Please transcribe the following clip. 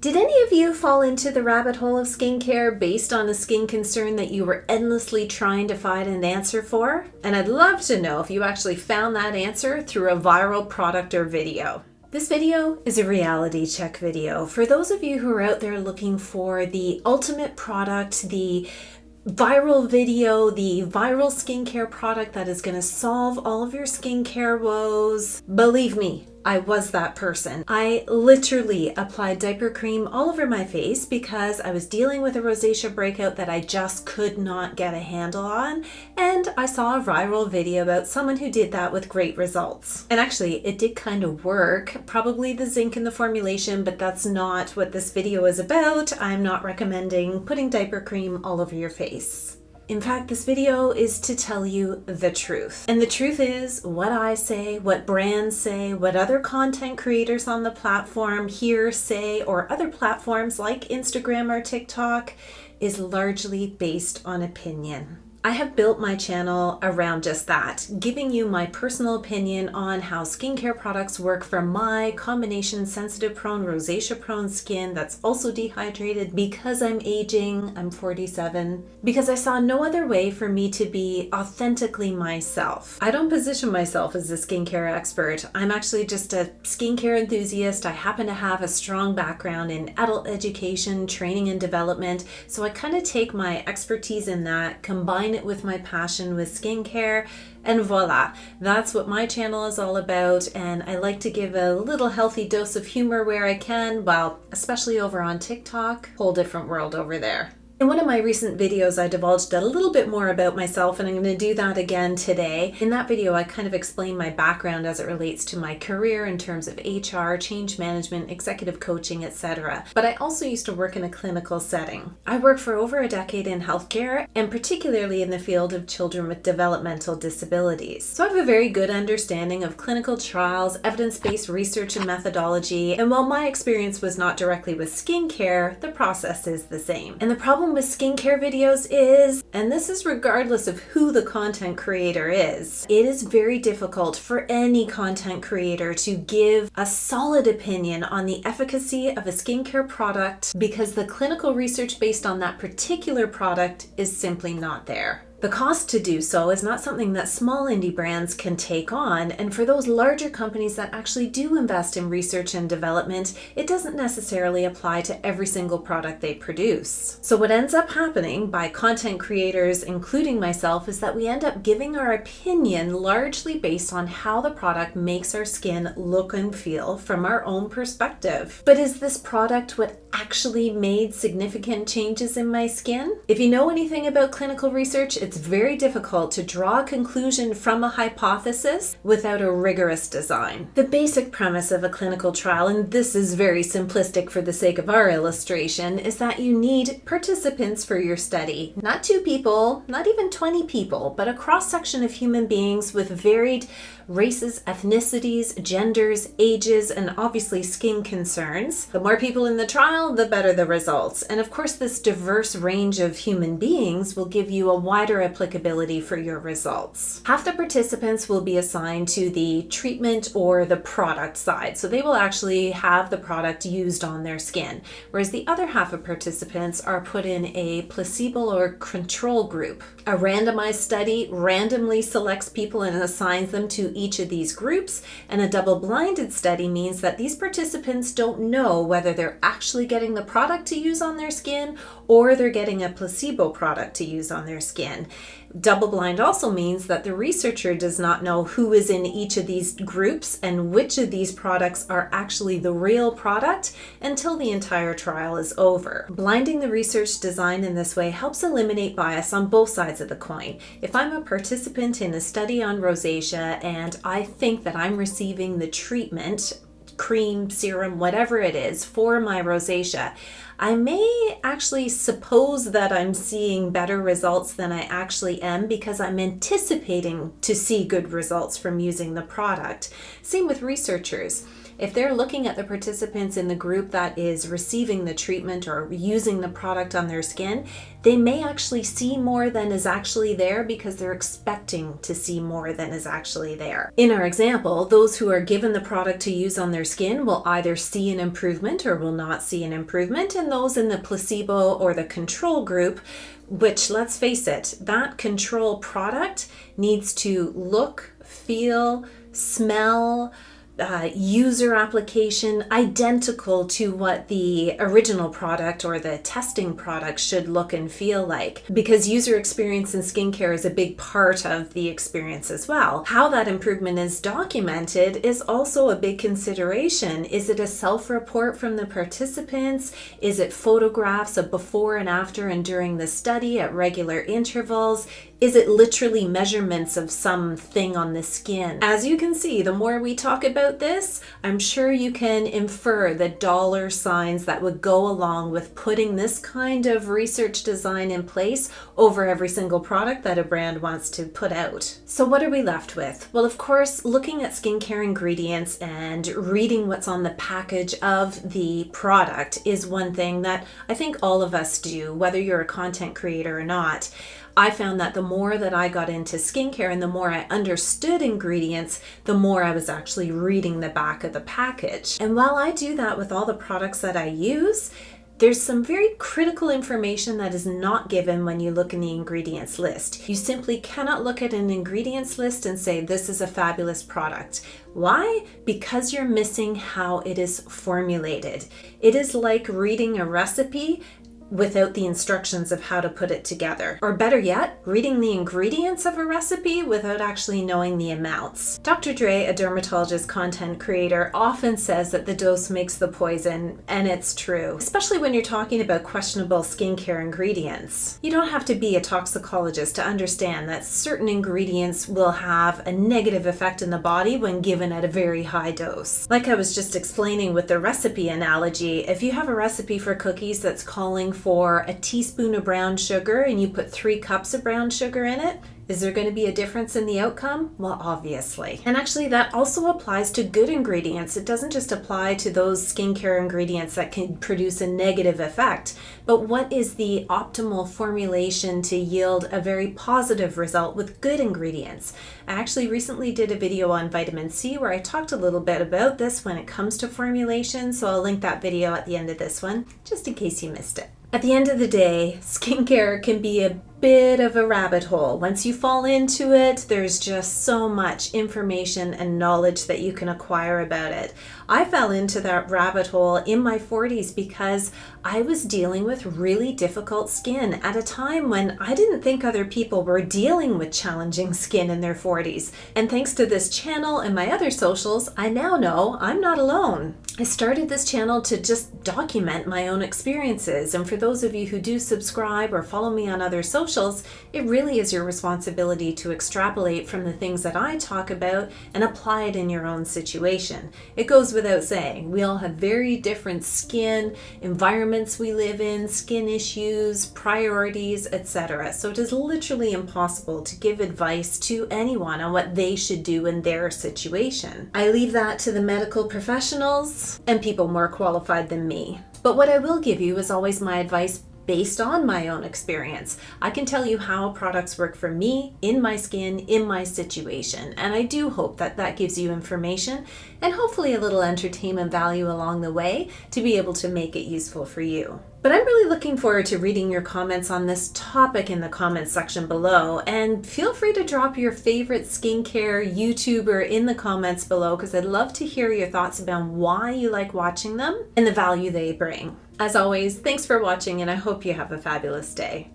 Did any of you fall into the rabbit hole of skincare based on a skin concern that you were endlessly trying to find an answer for? And I'd love to know if you actually found that answer through a viral product or video. This video is a reality check video. For those of you who are out there looking for the ultimate product, the viral video, the viral skincare product that is going to solve all of your skincare woes, believe me, I was that person. I literally applied diaper cream all over my face because I was dealing with a rosacea breakout that I just could not get a handle on, and I saw a viral video about someone who did that with great results. And actually, it did kind of work. Probably the zinc in the formulation, but that's not what this video is about. I'm not recommending putting diaper cream all over your face. In fact, this video is to tell you the truth. And the truth is what I say, what brands say, what other content creators on the platform here say, or other platforms like Instagram or TikTok is largely based on opinion. I have built my channel around just that, giving you my personal opinion on how skincare products work for my combination sensitive prone, rosacea prone skin that's also dehydrated because I'm aging, I'm 47, because I saw no other way for me to be authentically myself. I don't position myself as a skincare expert. I'm actually just a skincare enthusiast. I happen to have a strong background in adult education, training and development, so I kind of take my expertise in that, combine it with my passion with skincare, and voila, that's what my channel is all about. And I like to give a little healthy dose of humor where I can, well, especially over on TikTok, whole different world over there. In one of my recent videos, I divulged a little bit more about myself, and I'm going to do that again today. In that video, I kind of explained my background as it relates to my career in terms of HR, change management, executive coaching, etc. But I also used to work in a clinical setting. I worked for over a decade in healthcare, and particularly in the field of children with developmental disabilities. So I have a very good understanding of clinical trials, evidence-based research and methodology, and while my experience was not directly with skincare, the process is the same. And the problem with skincare videos is, and this is regardless of who the content creator is, it is very difficult for any content creator to give a solid opinion on the efficacy of a skincare product because the clinical research based on that particular product is simply not there. The cost to do so is not something that small indie brands can take on, and for those larger companies that actually do invest in research and development, it doesn't necessarily apply to every single product they produce. So what ends up happening by content creators, including myself, is that we end up giving our opinion largely based on how the product makes our skin look and feel from our own perspective. But is this product what actually made significant changes in my skin? If you know anything about clinical research, it's very difficult to draw a conclusion from a hypothesis without a rigorous design. The basic premise of a clinical trial, and this is very simplistic for the sake of our illustration, is that you need participants for your study. Not 2 people, not even 20 people, but a cross-section of human beings with varied races, ethnicities, genders, ages, and obviously skin concerns. The more people in the trial, the better the results. And of course, this diverse range of human beings will give you a wider applicability for your results. Half the participants will be assigned to the treatment or the product side, so they will actually have the product used on their skin, whereas the other half of participants are put in a placebo or control group. A randomized study randomly selects people and assigns them to each of these groups, and a double-blinded study means that these participants don't know whether they're actually getting the product to use on their skin or they're getting a placebo product to use on their skin. Double-blind also means that the researcher does not know who is in each of these groups and which of these products are actually the real product until the entire trial is over. Blinding the research design in this way helps eliminate bias on both sides of the coin. If I'm a participant in a study on rosacea and I think that I'm receiving the treatment, cream, serum, whatever it is, for my rosacea, I may actually suppose that I'm seeing better results than I actually am because I'm anticipating to see good results from using the product. Same with researchers. if they're looking at the participants in the group that is receiving the treatment or using the product on their skin, they may actually see more than is actually there because they're expecting to see more than is actually there. In our example, those who are given the product to use on their skin will either see an improvement or will not see an improvement, and those in the placebo or the control group, which, let's face it, that control product needs to look, feel, smell, user application identical to what the original product or the testing product should look and feel like, because user experience in skincare is a big part of the experience as well. How that improvement is documented is also a big consideration. Is it a self-report from the participants? Is it photographs of before and after and during the study at regular intervals? Is it literally measurements of something on the skin? As you can see, the more we talk about this, I'm sure you can infer the dollar signs that would go along with putting this kind of research design in place over every single product that a brand wants to put out. So what are we left with? Well, of course, looking at skincare ingredients and reading what's on the package of the product is one thing that I think all of us do, whether you're a content creator or not. I found that the more that I got into skincare and the more I understood ingredients, the more I was actually reading the back of the package. And while I do that with all the products that I use, there's some very critical information that is not given when you look in the ingredients list. You simply cannot look at an ingredients list and say, this is a fabulous product. Why? Because you're missing how it is formulated. It is like reading a recipe without the instructions of how to put it together. Or better yet, reading the ingredients of a recipe without actually knowing the amounts. Dr. Dre, a dermatologist content creator, often says that the dose makes the poison, and it's true, especially when you're talking about questionable skincare ingredients. You don't have to be a toxicologist to understand that certain ingredients will have a negative effect in the body when given at a very high dose. Like I was just explaining with the recipe analogy, if you have a recipe for cookies that's calling for a teaspoon of brown sugar and you put 3 cups of brown sugar in it, is there going to be a difference in the outcome? Well, obviously. And actually that also applies to good ingredients. It doesn't just apply to those skincare ingredients that can produce a negative effect, but what is the optimal formulation to yield a very positive result with good ingredients? I actually recently did a video on vitamin C where I talked a little bit about this when it comes to formulation, so I'll link that video at the end of this one, just in case you missed it. At the end of the day, skincare can be a bit of a rabbit hole. Once you fall into it, there's just so much information and knowledge that you can acquire about it. I fell into that rabbit hole in my 40s because I was dealing with really difficult skin at a time when I didn't think other people were dealing with challenging skin in their 40s. And thanks to this channel and my other socials, I now know I'm not alone. I started this channel to just document my own experiences, and for those of you who do subscribe or follow me on other socials, it really is your responsibility to extrapolate from the things that I talk about and apply it in your own situation. It goes without saying, we all have very different skin, environments we live in, skin issues, priorities, etc. So it is literally impossible to give advice to anyone on what they should do in their situation. I leave that to the medical professionals and people more qualified than me. But what I will give you is always my advice based on my own experience. I can tell you how products work for me, in my skin, in my situation. And I do hope that that gives you information and hopefully a little entertainment value along the way to be able to make it useful for you. But I'm really looking forward to reading your comments on this topic in the comments section below, and feel free to drop your favorite skincare YouTuber in the comments below because I'd love to hear your thoughts about why you like watching them and the value they bring. As always, thanks for watching and I hope you have a fabulous day.